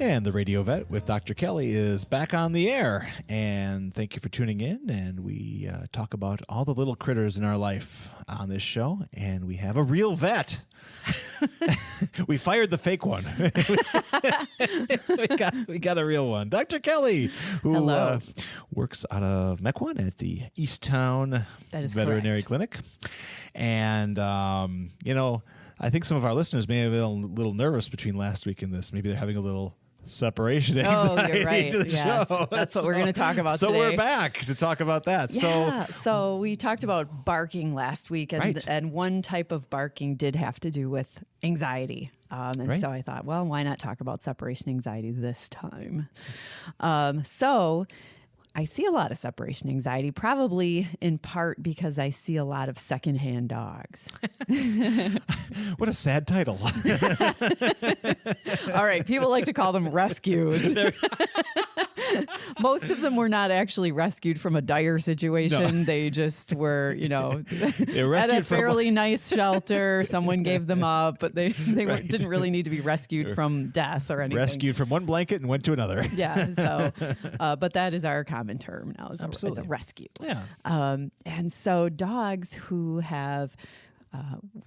And the Radio Vet with Dr. Kelly is back on the air. And thank you for tuning in. And we talk about all the little critters in our life on this show. And we have a real vet. We fired the fake one. we got a real one. Dr. Kelly, who works out of Mequon at the Easttown Veterinary Clinic. And, I think some of our listeners may have been a little nervous between last week and this. Maybe they're having a little separation anxiety you're right. to the show. That's what we're going to talk about today. So we're today. back to talk about that. So we talked about barking last week, and one type of barking did have to do with anxiety. So I thought, well, why not talk about separation anxiety this time? So I see a lot of separation anxiety, probably in part because I see a lot of secondhand dogs. What a sad title. All right. People like to call them rescues. Most of them were not actually rescued from a dire situation. No. They just were, at a fairly nice shelter. Someone gave them up, but they didn't really need to be rescued from death or anything. Rescued from one blanket and went to another. Yeah. So, but that is our common term now, is a rescue. Yeah. And so dogs who have,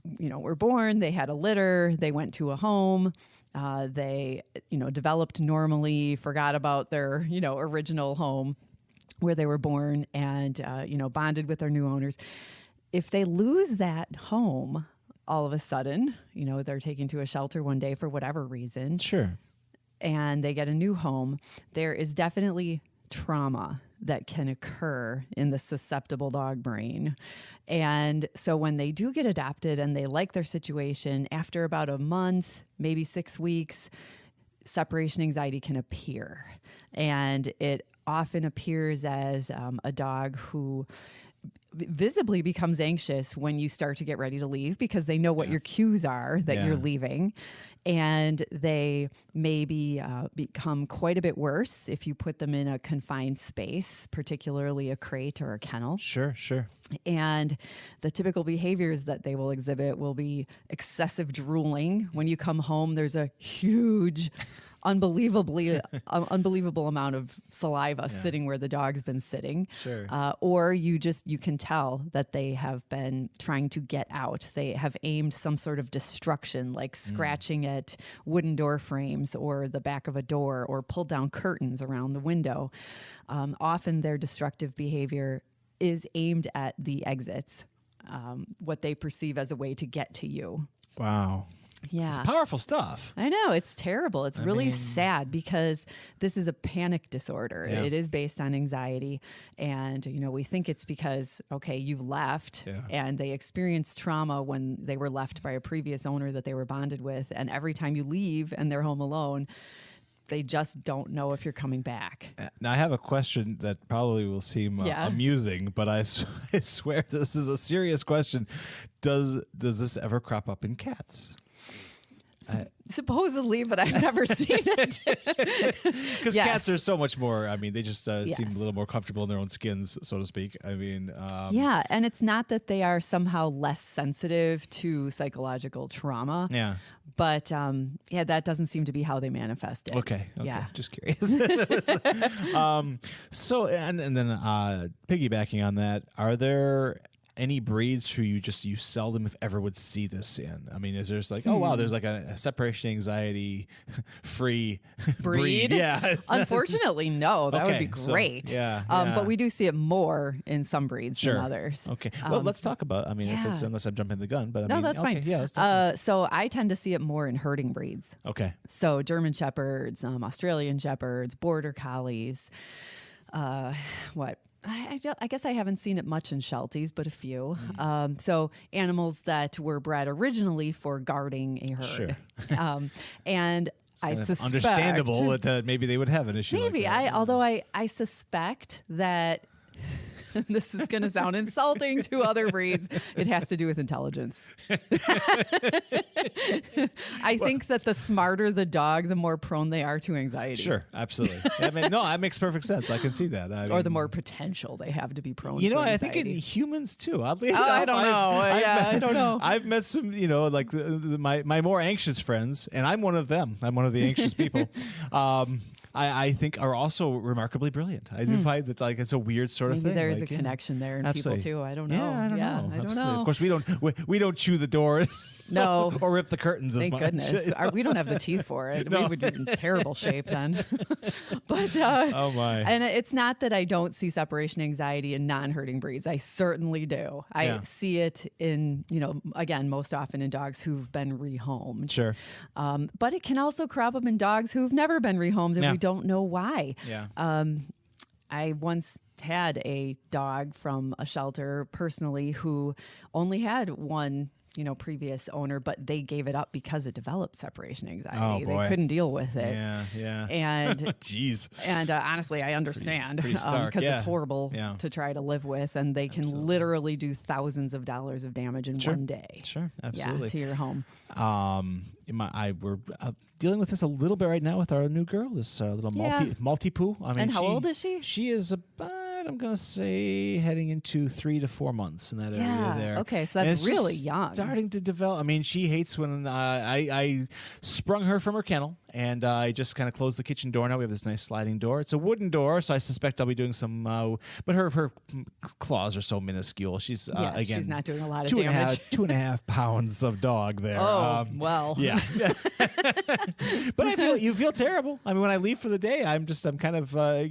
were born, they had a litter, they went to a home, they, developed normally, forgot about their, original home where they were born and, bonded with their new owners. If they lose that home all of a sudden, they're taken to a shelter one day for whatever reason. Sure. And they get a new home, there is definitely trauma that can occur in the susceptible dog brain. And so when they do get adopted and they like their situation, after about a month, maybe 6 weeks, separation anxiety can appear. And it often appears as a dog who visibly becomes anxious when you start to get ready to leave because they know what your cues are that you're leaving. And they maybe become quite a bit worse if you put them in a confined space, particularly a crate or a kennel. Sure. And the typical behaviors that they will exhibit will be excessive drooling. When you come home, there's a huge, unbelievable amount of saliva sitting where the dog's been sitting. Sure. Or you can tell that they have been trying to get out. They have aimed some sort of destruction, like scratching at wooden door frames or the back of a door or pulled down curtains around the window. Often their destructive behavior is aimed at the exits, what they perceive as a way to get to you. Wow. Yeah. It's powerful stuff. I know. It's terrible. It's really sad because this is a panic disorder. Yeah. It is based on anxiety. And, we think it's because, you've left and they experienced trauma when they were left by a previous owner that they were bonded with. And every time you leave and they're home alone, they just don't know if you're coming back. Now, I have a question that probably will seem amusing, but I swear this is a serious question. Does this ever crop up in cats? Supposedly, but I've never seen it. Because cats are so much more, they just seem a little more comfortable in their own skins, so to speak. And it's not that they are somehow less sensitive to psychological trauma. Yeah. But that doesn't seem to be how they manifest it. Okay. Yeah. Just curious. So, and then piggybacking on that, are there any breeds who you seldom, if ever, would see this in? Is there like, oh wow, there's like a separation anxiety free breed? Yeah. Unfortunately, no. That would be great. So, but we do see it more in some breeds than others. Okay. Well, let's talk about. If it's, unless I'm jumping the gun, but no, that's fine. Yeah. Let's talk so I tend to see it more in herding breeds. Okay. So German Shepherds, Australian Shepherds, Border Collies. I guess I haven't seen it much in Shelties, but a few. So animals that were bred originally for guarding a herd. Sure. And I suspect... Understandable that maybe they would have an issue maybe. like that. Although I suspect that This is going to sound insulting to other breeds. It has to do with intelligence. I think that the smarter the dog, the more prone they are to anxiety. Sure, absolutely. I mean, no, that makes perfect sense. I can see that. Or the more potential they have to be prone to anxiety. I think in humans too. Oddly enough, I don't know. I don't know. I've met some, like my more anxious friends, and I'm one of them. I'm one of the anxious people. I think are also remarkably brilliant. I do find that it's a weird sort of thing. Maybe there's a connection there in people too. I don't know. Yeah, I don't know. I don't know. Of course, we don't chew the doors. No, or rip the curtains. Thank as much. goodness. We don't have the teeth for it. No. We would be in terrible shape then. But oh my! And it's not that I don't see separation anxiety in non-herding breeds. I certainly do. I see it in again most often in dogs who've been rehomed. Sure. But it can also crop up in dogs who've never been rehomed, and we don't know why. Yeah. I once had a dog from a shelter personally who only had one, previous owner, but they gave it up because it developed separation anxiety. Oh, boy. They couldn't deal with it. Yeah. And jeez. And honestly, I understand because it's horrible to try to live with, and they can literally do thousands of dollars of damage in one day. Sure, absolutely. Yeah, to your home. We're dealing with this a little bit right now with our new girl, this little Maltipoo. I mean, and how old is she? She is about, I'm going to say, heading into 3 to 4 months in that area there. Okay, so that's really young. Starting to develop. I mean, she hates when I sprung her from her kennel, and I just kind of closed the kitchen door. Now we have this nice sliding door. It's a wooden door, so I suspect I'll be doing some. But her claws are so minuscule. She's again, she's not doing a lot of damage. 2.5 pounds of dog there. Oh, well. Yeah. But you feel terrible. I mean, when I leave for the day, I'm kind of I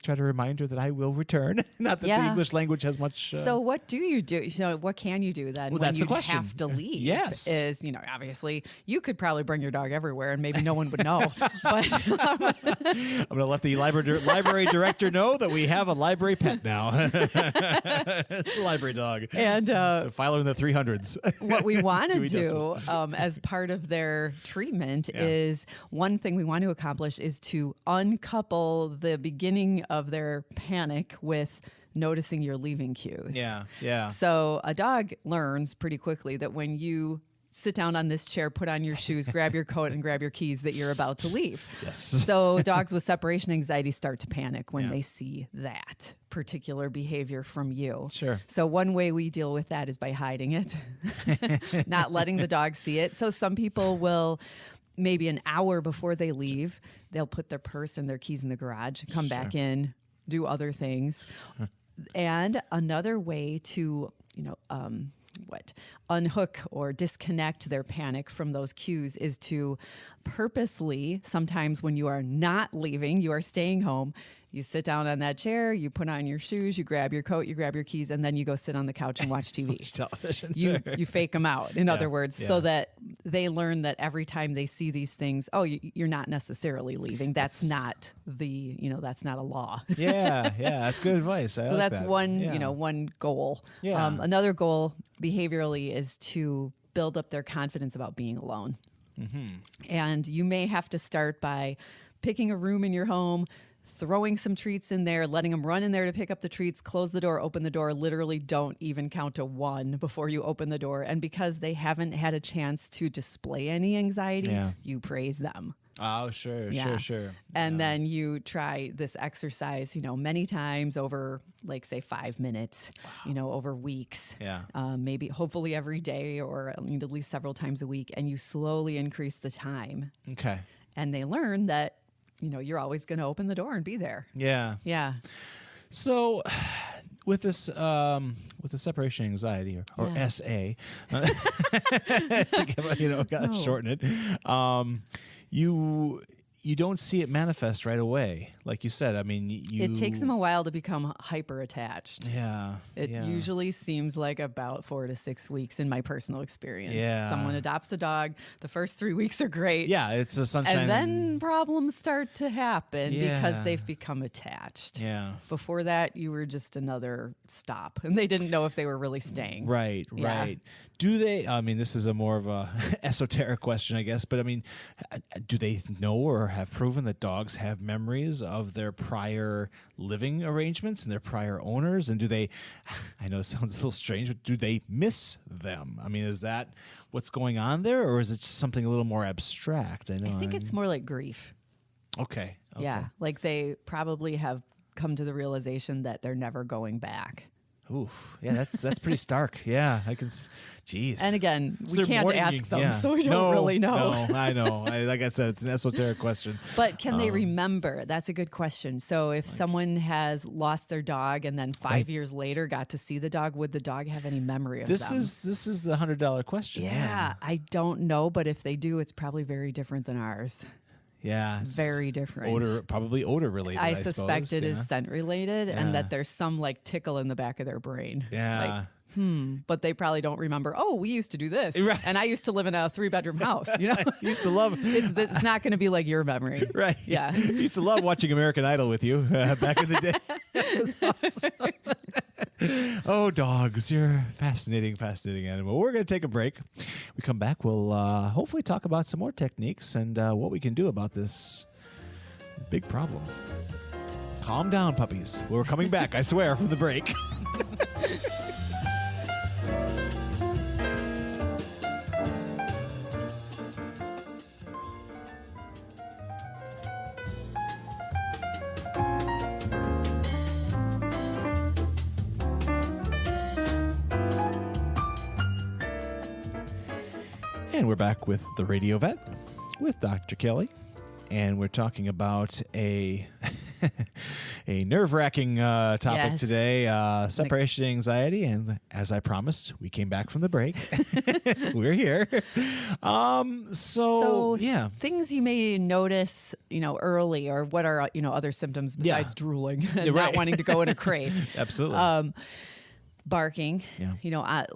try to remind her that I will return. Not that the English language has much. So what do you do? So what can you do then when you have to leave? Yes. Is obviously you could probably bring your dog everywhere and maybe no one would know. But I'm going to let the library director know that we have a library pet now. It's a library dog. And file in the 300s. What we want to do as part of their treatment is one thing we want to accomplish is to uncouple the beginning of their panic with noticing your leaving cues. Yeah. So a dog learns pretty quickly that when you sit down on this chair, put on your shoes, grab your coat, and grab your keys, that you're about to leave. Yes. So dogs with separation anxiety start to panic when they see that particular behavior from you. Sure. So one way we deal with that is by hiding it, not letting the dog see it. So some people will, maybe an hour before they leave, they'll put their purse and their keys in the garage, come back in, do other things. And another way to, unhook or disconnect their panic from those cues is to purposely, sometimes when you are not leaving, you are staying home, you sit down on that chair, you put on your shoes, you grab your coat, you grab your keys, and then you go sit on the couch and watch TV. Watch television. You fake them out, in other words, so that they learn that every time they see these things, you're not necessarily leaving. That's not that's not a law. Yeah, that's good advice. So that's one goal. Yeah. Another goal behaviorally is to build up their confidence about being alone. Mm-hmm. And you may have to start by picking a room in your home, throwing some treats in there, letting them run in there to pick up the treats, close the door, open the door, literally don't even count to 1 before you open the door. And because they haven't had a chance to display any anxiety, you praise them. Oh, sure. And then you try this exercise, many times over, like, say, 5 minutes, over weeks. Yeah. Maybe, hopefully every day or at least several times a week. And you slowly increase the time. Okay. And they learn that, you're always going to open the door and be there. Yeah. Yeah. So with this, with the separation anxiety or SA, gotta shorten it. You don't see it manifest right away, like you said. I mean, it takes them a while to become hyper attached. Yeah, it usually seems like about 4 to 6 weeks in my personal experience. Yeah, someone adopts a dog. The first 3 weeks are great. Yeah, it's a sunshine. And then problems start to happen because they've become attached. Yeah. Before that, you were just another stop, and they didn't know if they were really staying. Right. Do they? I mean, this is a more of a esoteric question, I guess. But I mean, do they know or have proven that dogs have memories of their prior living arrangements and their prior owners? And do they, I know it sounds a little strange, but do they miss them? I mean, is that what's going on there, or is it just something a little more abstract? I think it's more like grief. Okay. Yeah, like they probably have come to the realization that they're never going back. Oof. Yeah, that's pretty stark. Yeah, I can. Jeez. And again, we can't ask them, so we don't really know. No, I know. Like I said, it's an esoteric question. But can they remember? That's a good question. So if someone has lost their dog and then 5 years later got to see the dog, would the dog have any memory of them? This is the $100 question. Yeah, I don't know, but if they do, it's probably very different than ours. Yeah, very different. Probably odor related. I suspect it is scent related, and that there's some like tickle in the back of their brain. Yeah. Like, but they probably don't remember. Oh, we used to do this, right. And I used to live in a 3-bedroom house. You know, used to love. It's not going to be like your memory, right? Yeah, used to love watching American Idol with you back in the day. Awesome. Oh, dogs! You're a fascinating animal. We're going to take a break. We come back. We'll hopefully talk about some more techniques and what we can do about this big problem. Calm down, puppies. We're coming back. I swear, from the break. And we're back with the Radio Vet with Dr. Kelly, and we're talking about a nerve-wracking topic today, separation anxiety. And as I promised, we came back from the break. We're here. So yeah, things you may notice, early, or what are other symptoms besides drooling and not wanting to go in a crate. Absolutely. Barking. Yeah.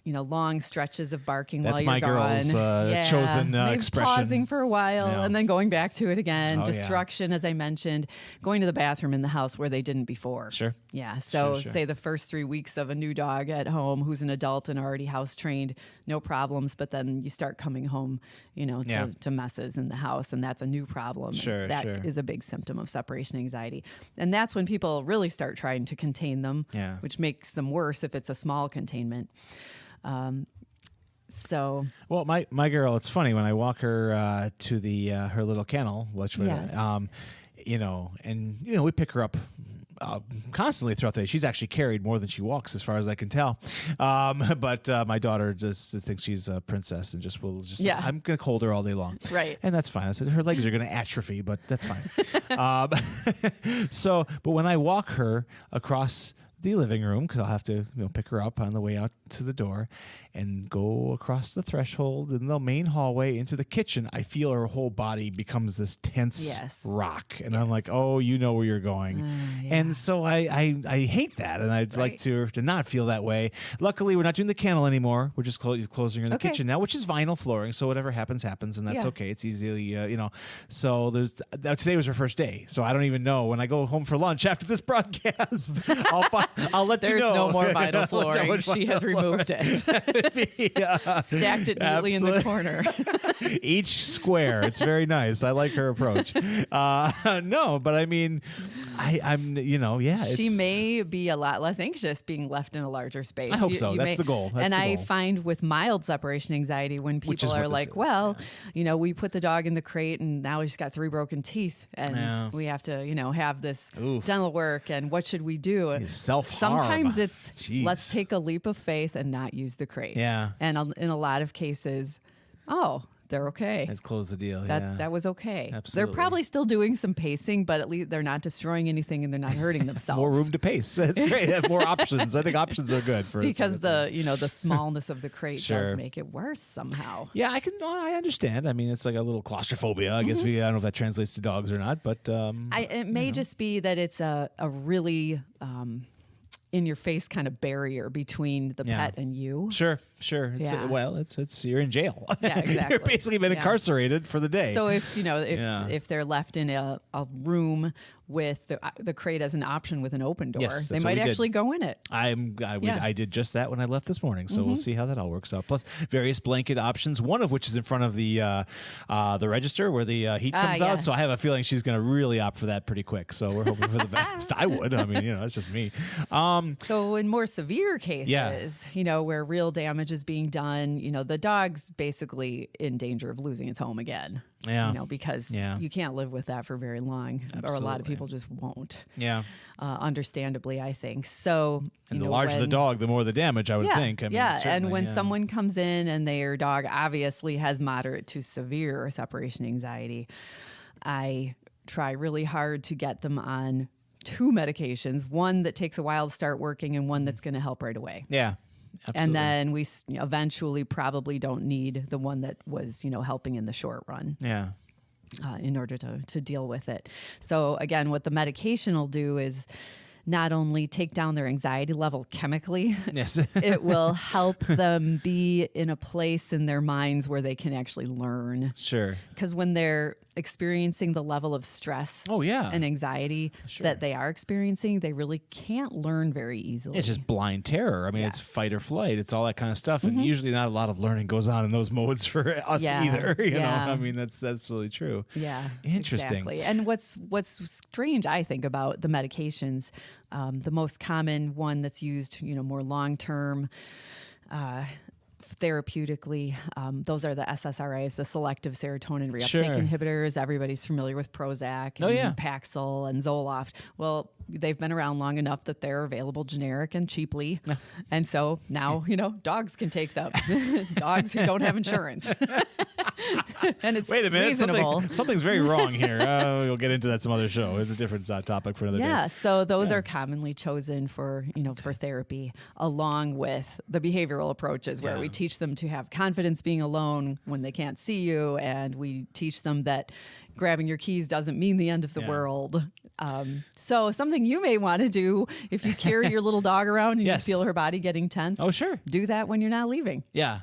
Long stretches of barking That's while you're my gone. girl's chosen Maybe expression. Pausing for a while and then going back to it again. Oh, Destruction, as I mentioned. Going to the bathroom in the house where they didn't before. Sure. Yeah. So Sure. say the first 3 weeks of a new dog at home who's an adult and already house trained, no problems. But then you start coming home, to messes in the house, and that's a new problem. Sure. That is a big symptom of separation anxiety. And that's when people really start trying to contain them, which makes them worse if it's a small containment. Well, my girl, it's funny when I walk her to the her little kennel, which we pick her up constantly throughout the day. She's actually carried more than she walks, as far as I can tell. But my daughter just thinks she's a princess and I'm going to hold her all day long. Right. And that's fine. I said her legs are going to atrophy, but that's fine. But when I walk her across the living room, because I'll have to pick her up on the way out to the door and go across the threshold in the main hallway into the kitchen, I feel her whole body becomes this tense rock. And I'm like, oh, you know where you're going. And so I hate that. And I'd like to not feel that way. Luckily, we're not doing the kennel anymore. We're just closing her in the kitchen now, which is vinyl flooring. So whatever happens, happens. And that's okay. It's easily, So today was her first day. So I don't even know. When I go home for lunch after this broadcast, I'll let you know. There's no more vinyl flooring. She has removed it. Stacked it neatly in the corner. Each square. It's very nice. I like her approach. No, but I mean, She may be a lot less anxious being left in a larger space. I hope so. That's the goal. I find with mild separation anxiety, when people are like, we put the dog in the crate and now he's got 3 broken teeth and we have to, have this dental work, and what should we do? Self-harm. Sometimes it's let's take a leap of faith and not use the crate. Yeah. And in a lot of cases, they're okay. Let's close the deal. That was okay. Absolutely. They're probably still doing some pacing, but at least they're not destroying anything and they're not hurting themselves. More room to pace. That's great. Have more options. I think options are good for because the smallness of the crate does make it worse somehow. Yeah, I understand. I mean, it's like a little claustrophobia. I guess I don't know if that translates to dogs or not, but it may just be that it's a really in your face kind of barrier between the pet and you. Sure. It's you're in jail. Yeah, exactly. You're basically been incarcerated for the day. So if they're left in a room with the crate as an option with an open door. Yes, they might actually go in it. I did just that when I left this morning, so we'll see how that all works out. Plus various blanket options, one of which is in front of the register where the heat comes out. So I have a feeling she's going to really opt for that pretty quick. So we're hoping for the best. I would. I mean, it's just me. So in more severe cases, where real damage is being done, the dog's basically in danger of losing its home again. Yeah. Because you can't live with that for very long, or a lot of people just won't. Yeah. Understandably, I think. So, and the larger the dog, the more the damage, I would think. I mean, and when someone comes in and their dog obviously has moderate to severe separation anxiety, I try really hard to get them on 2 medications, one that takes a while to start working and one that's going to help right away. Yeah. Absolutely. And then we eventually probably don't need the one that was, helping in the short run. Yeah. In order to deal with it. So again, what the medication will do is not only take down their anxiety level chemically, yes, it will help them be in a place in their minds where they can actually learn. Sure. Because when they're experiencing the level of stress and anxiety that they are experiencing, they really can't learn very easily. It's just blind terror. I mean, it's fight or flight. It's all that kind of stuff. And usually not a lot of learning goes on in those modes for us either. You know, I mean, that's absolutely true. Yeah. Interesting. Exactly. And what's strange, I think, about the medications, the most common one that's used, more long-term, therapeutically, those are the SSRIs, the selective serotonin reuptake inhibitors. Everybody's familiar with Prozac and Paxil and Zoloft. Well, they've been around long enough that they're available generic and cheaply. And so now, dogs can take them. Dogs who don't have insurance. And it's wait a minute, reasonable. Something's very wrong here. We'll get into that some other show. It's a different topic for another day. Yeah, so those are commonly chosen for therapy, along with the behavioral approaches where we teach them to have confidence being alone when they can't see you, and we teach them that grabbing your keys doesn't mean the end of the world. So something you may want to do if you carry your little dog around and you feel her body getting tense. Oh, sure. Do that when you're not leaving. Yeah.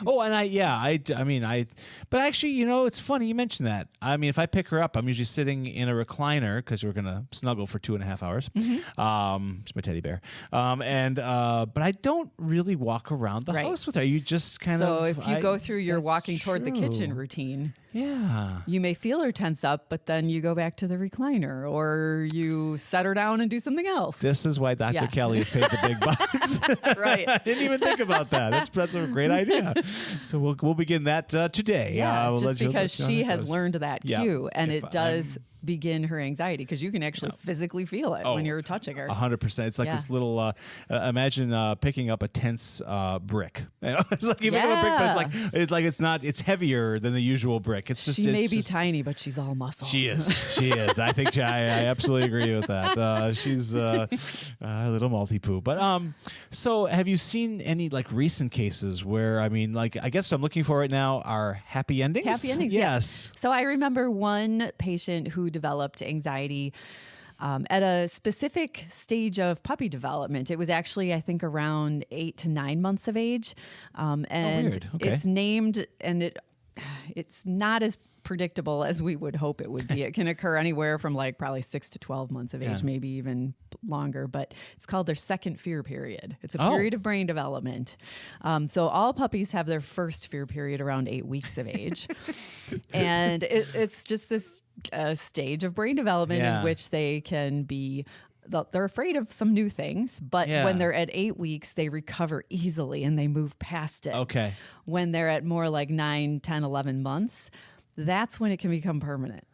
Oh, and but actually, it's funny you mentioned that. I mean, if I pick her up, I'm usually sitting in a recliner because we're going to snuggle for 2.5 hours. It's my teddy bear. But I don't really walk around the house with her. You just kind of. So if you go through your walking toward the kitchen routine. Yeah. You may feel her tense up, but then you go back to the recliner or you set her down and do something else. This is why Dr. Kelly has paid the big bucks. Right. I didn't even think about that. That's a great idea. So we'll begin that today. Yeah, just because she has learned that cue, and it does begin her anxiety because you can actually physically feel it when you're touching her. 100%. It's like this little. Imagine picking up a tense brick. It's like you pick up a brick, but it's heavier than the usual brick. It's just she may be tiny, but she's all muscle. She is. I think I absolutely agree with that. She's a little multi-poo. But so have you seen any recent cases where I guess I'm looking for right now are happy endings? Happy endings. Yes. So I remember one patient who developed anxiety at a specific stage of puppy development. It was actually, I think, around 8 to 9 months of age. And weird. Okay. It's named, and it's not as predictable as we would hope it would be. It can occur anywhere from probably 6 to 12 months of age, maybe even longer, but it's called their second fear period. It's a period of brain development. So all puppies have their first fear period around 8 weeks of age. And it's just this stage of brain development in which they can be they're afraid of some new things, but when they're at 8 weeks, they recover easily and they move past it. Okay. When they're at more like 9, 10, 11 months, that's when it can become permanent.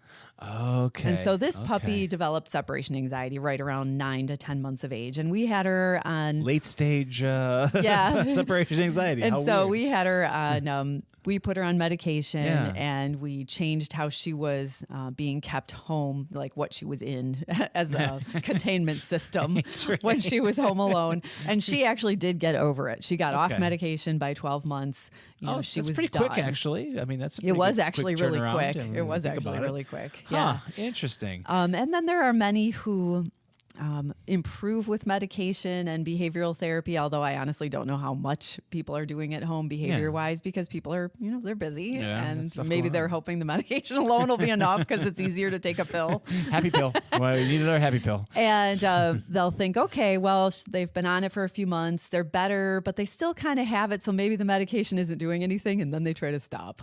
Okay. And so this puppy developed separation anxiety right around 9 to 10 months of age. And we had her on late stage separation anxiety. And How so weird. we had her on, we put her on medication and we changed how she was being kept home, like what she was in as a containment system when she was home alone. And she actually did get over it. She got off medication by 12 months. She was pretty done. quick, actually. I mean, that's a it was quick actually really quick. turnaround It was actually really quick. Huh, interesting. And then there are many who improve with medication and behavioral therapy, although I honestly don't know how much people are doing at home behavior-wise because people are, they're busy and maybe they're hoping the medication alone will be enough because it's easier to take a pill. Happy pill. Well, you need another happy pill. And they'll think, okay, well, they've been on it for a few months. They're better, but they still kind of have it. So maybe the medication isn't doing anything. And then they try to stop.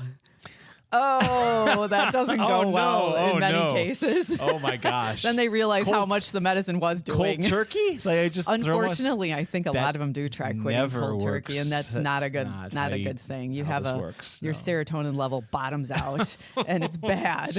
Oh, that doesn't go well in many cases. Oh my gosh! Then they realize how much the medicine was doing. Cold turkey? Like Unfortunately, I think a lot of them do try quitting cold turkey, and that's not a good thing. You have your serotonin level bottoms out, and it's bad.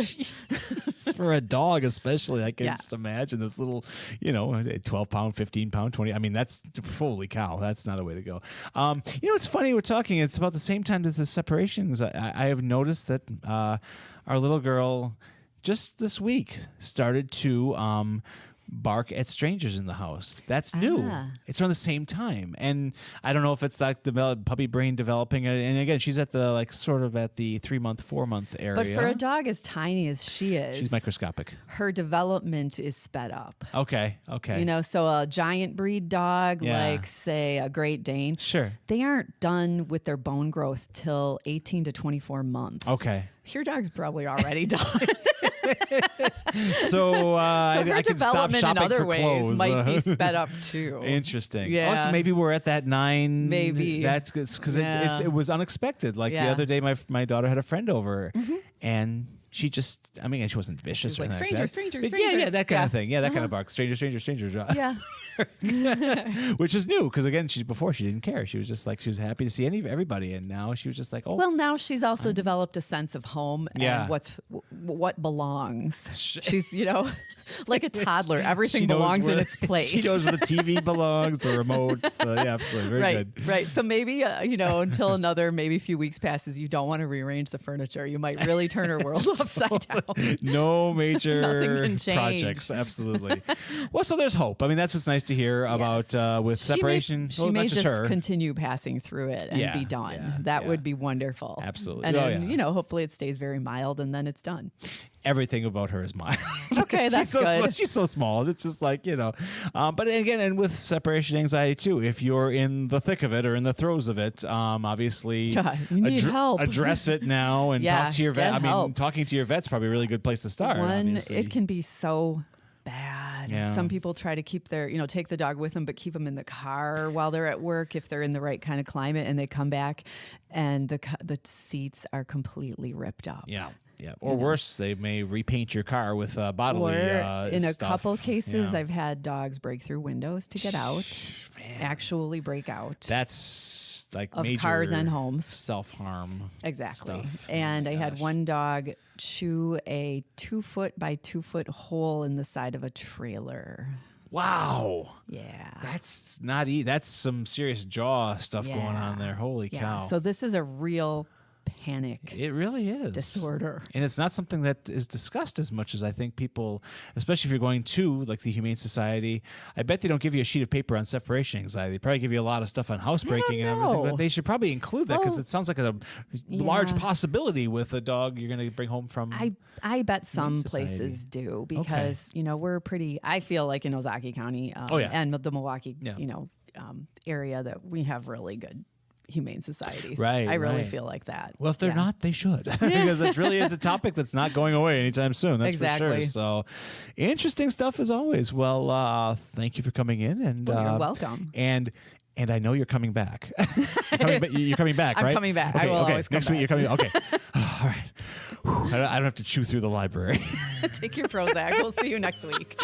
For a dog, especially, I can just imagine this little, 12-pound, 15-pound, 20. I mean, that's holy cow. That's not a way to go. It's funny we're talking. It's about the same time as the separations. I have noticed that our little girl just this week started to bark at strangers in the house. That's new. It's around the same time, and I don't know if it's like puppy brain developing. And again, she's at the sort of at the 3-month, 4-month area. But for a dog as tiny as she is, she's microscopic. Her development is sped up. Okay. So a giant breed dog, like say a Great Dane, sure, they aren't done with their bone growth till 18 to 24 months. Okay. Your dog's probably already done. So I can stop shopping in other for ways clothes. Might be sped up too. Interesting. Yeah. Oh, so maybe we're at that 9. Maybe that's because it was unexpected. Like the other day, my daughter had a friend over, and she just, she wasn't vicious. She was or like, stranger. Yeah, that kind of thing. Yeah, that kind of bark. Stranger. Yeah. Which is new because again, before she didn't care. She was just like she was happy to see everybody, and now she was just like, oh. Well, now she's also developed a sense of home and what belongs. She's like a toddler. Everything belongs in its place. She knows where the TV belongs, the remotes. Absolutely very good. Right. So maybe until another few weeks passes, you don't want to rearrange the furniture. You might really turn her world upside down. No major Nothing can change. projects. Absolutely. Well, so there's hope. I mean, that's what's nice to hear about with separation. She may just continue passing through it and be done. Yeah, that would be wonderful. Absolutely. And then, hopefully it stays very mild and then it's done. Everything about her is mild. Okay, that's good. She's so small. It's just like, But again, and with separation anxiety too, if you're in the thick of it or in the throes of it, obviously you need help. Address it now and talk to your vet. Talking to your vet's probably a really good place to start. It can be so bad. Yeah. Some people try to keep take the dog with them, but keep them in the car while they're at work if they're in the right kind of climate, and they come back and the seats are completely ripped up. Yeah. Yeah, or worse, they may repaint your car with bodily in a stuff. couple cases, I've had dogs break through windows to get out, actually break out. That's like of major cars and homes, self-harm. Exactly. Stuff. And I had one dog chew a 2-foot by 2-foot hole in the side of a trailer. Wow. Yeah. That's not that's some serious jaw stuff going on there. Holy cow. So this is a real panic. It really is. Disorder. And it's not something that is discussed as much as I think people, especially if you're going to like the Humane Society, I bet they don't give you a sheet of paper on separation anxiety. They probably give you a lot of stuff on housebreaking and everything, but they should probably include that because it sounds like a large possibility with a dog you're going to bring home from. I bet some places do because, we're pretty, I feel like in Ozaukee County and the Milwaukee, area that we have really good humane societies. Right. I really feel like that. Well, if they're not, they should. Because it really is a topic that's not going away anytime soon. That's for sure. So interesting stuff as always. Well, thank you for coming in. And you're welcome. And I know you're coming back. You're coming back, right? I'm coming back. Okay, I will always come next back. week you're coming. Okay. All right. I don't have to chew through the library. Take your Prozac. We'll see you next week.